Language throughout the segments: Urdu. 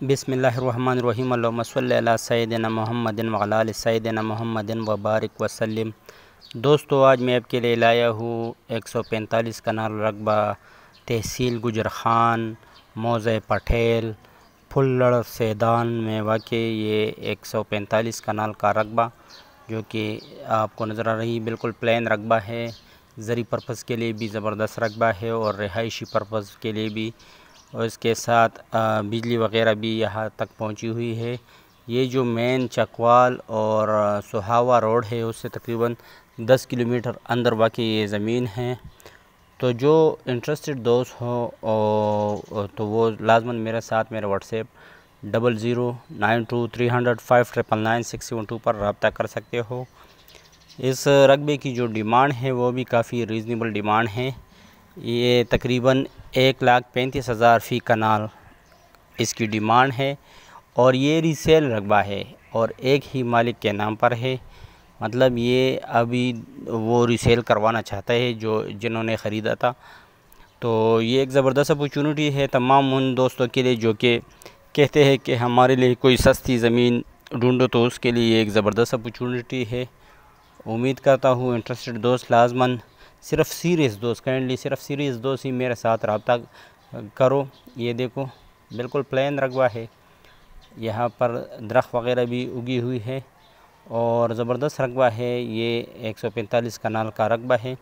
بسم اللہ الرحمن الرحیم اللہم صلی علی سیدنا محمد وعلی آل سیدنا محمد وبارک وسلم۔ دوستو، آج میں آپ کے لیے لایا ہوں 145 کنال رقبہ تحصیل گجر خان موضع پٹھیل پھلڑ سیدان میں واقع یہ 145 کنال کا رقبہ جو کہ آپ کو نظر آ رہی بالکل پلین رقبہ ہے۔ زرعی پرپس کے لیے بھی زبردست رقبہ ہے اور رہائشی پرپس کے لیے بھی، اور اس کے ساتھ بجلی وغیرہ بھی یہاں تک پہنچی ہوئی ہے۔ یہ جو مین چکوال اور سہاوا روڈ ہے اس سے تقریباً 10 کلومیٹر اندر واقع یہ زمین ہے۔ تو جو انٹرسٹڈ دوست ہو تو وہ لازماً میرے ساتھ میرے واٹس ایپ 00923005999672 پر رابطہ کر سکتے ہو۔ اس رقبے کی جو ڈیمانڈ ہے وہ بھی کافی ریزنیبل ڈیمانڈ ہے۔ یہ تقریباً 1,35,000 فی کنال اس کی ڈیمانڈ ہے، اور یہ ریسیل رقبہ ہے اور ایک ہی مالک کے نام پر ہے۔ مطلب یہ ابھی وہ ریسیل کروانا چاہتا ہے جنہوں نے خریدا تھا۔ تو یہ ایک زبردست اپورچونٹی ہے تمام ان دوستوں کے لیے جو کہ کہتے ہیں کہ ہمارے لیے کوئی سستی زمین ڈھونڈو، تو اس کے لیے یہ ایک زبردست اپورچونٹی ہے۔ امید کرتا ہوں انٹرسٹڈ دوست لازماً صرف سیریس دوست کائنڈلی صرف سیریس دوست ہی میرے ساتھ رابطہ کرو۔ یہ دیکھو بالکل پلین رقبہ ہے، یہاں پر درخت وغیرہ بھی اگی ہوئی ہے اور زبردست رقبہ ہے۔ یہ 145 کنال کا رقبہ ہے۔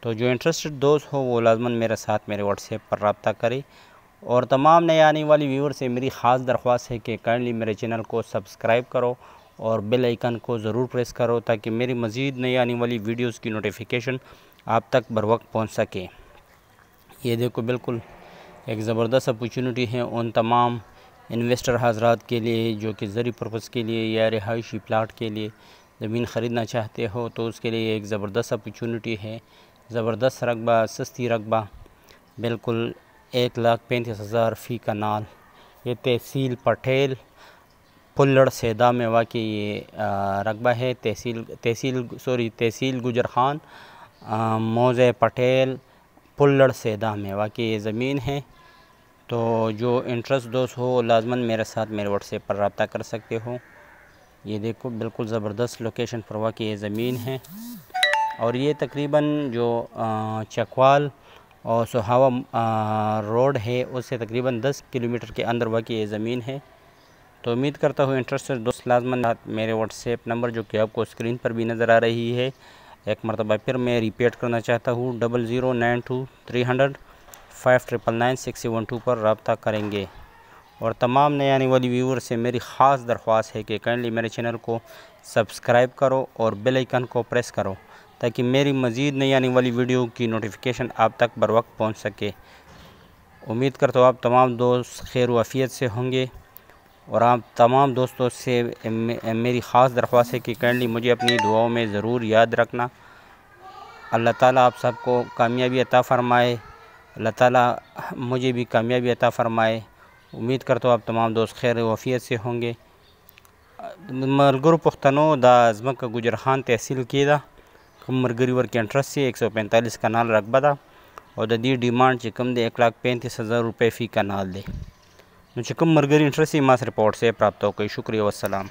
تو جو انٹرسٹڈ دوست ہو وہ لازماً میرے ساتھ میرے واٹس ایپ پر رابطہ کرے، اور تمام نئے آنے والی ویور سے میری خاص درخواست ہے کہ کائنڈلی میرے چینل کو سبسکرائب کرو اور بیل آئیکن کو ضرور پریس کرو تاکہ میری مزید نئی آنے والی ویڈیوز کی نوٹیفیکیشن آپ تک بروقت پہنچ سکے۔ یہ دیکھو بالکل ایک زبردست اپورچونٹی ہے ان تمام انویسٹر حضرات کے لیے جو کہ زرعی پرپس کے لیے یا رہائشی پلاٹ کے لیے زمین خریدنا چاہتے ہو، تو اس کے لیے ایک زبردست اپورچونٹی ہے۔ زبردست رقبہ، سستی رقبہ، بالکل 1,35,000 فی کنال۔ یہ تحصیل پٹھیل پھلڑ سیدان میں واقع یہ رقبہ ہے۔ تحصیل گجر خان موضع پٹھیل پھلڑ سیدان میں واقع یہ زمین ہے۔ تو جو انٹرسٹ دوست ہو لازماً میرے ساتھ میرے واٹس ایپ پر رابطہ کر سکتے ہو۔ یہ دیکھو بالکل زبردست لوکیشن پر واقع یہ زمین ہے، اور یہ تقریباً جو چکوال اور سہاوا روڈ ہے اس سے تقریباً 10 کلومیٹر کے اندر واقع یہ زمین ہے۔ تو امید کرتا ہوں انٹرسٹڈ دوست لازماً میرے واٹس ایپ نمبر جو کہ آپ کو اسکرین پر بھی نظر آ رہی ہے، ایک مرتبہ پھر میں ریپیٹ کرنا چاہتا ہوں 00923005999672 پر رابطہ کریں گے۔ اور تمام نئے آنے والی ویور سے میری خاص درخواست ہے کہ کائنڈلی میرے چینل کو سبسکرائب کرو اور بیل آئیکن کو پریس کرو تاکہ میری مزید نئی آنے والی ویڈیو کی نوٹیفیکیشن آپ تک بروقت پہنچ سکے۔ امید کرتا ہوں آپ تمام دوست خیر و عافیت سے ہوں گے، اور آپ تمام دوستوں سے میری خاص درخواست ہے کہ کائنڈلی مجھے اپنی دعاؤں میں ضرور یاد رکھنا۔ اللہ تعالیٰ آپ سب کو کامیابی عطا فرمائے، اللہ تعالیٰ مجھے بھی کامیابی عطا فرمائے۔ امید کرتا ہوں آپ تمام دوست خیر و عافیت سے ہوں گے۔ ملګرو پښتنو دا ځمکه گجر خان تحصیل کې ده، کوم ملګري ورکې انټرست یې 145 کنال رقبه ده، او د دې ډیمانډ چې کوم دی 1,35,000 روپے فی کنال دی۔ نو چې کوم ملګري انټرست یې ما سره په واټس ایپ رابطه وکړئ۔ شکریہ والسلام۔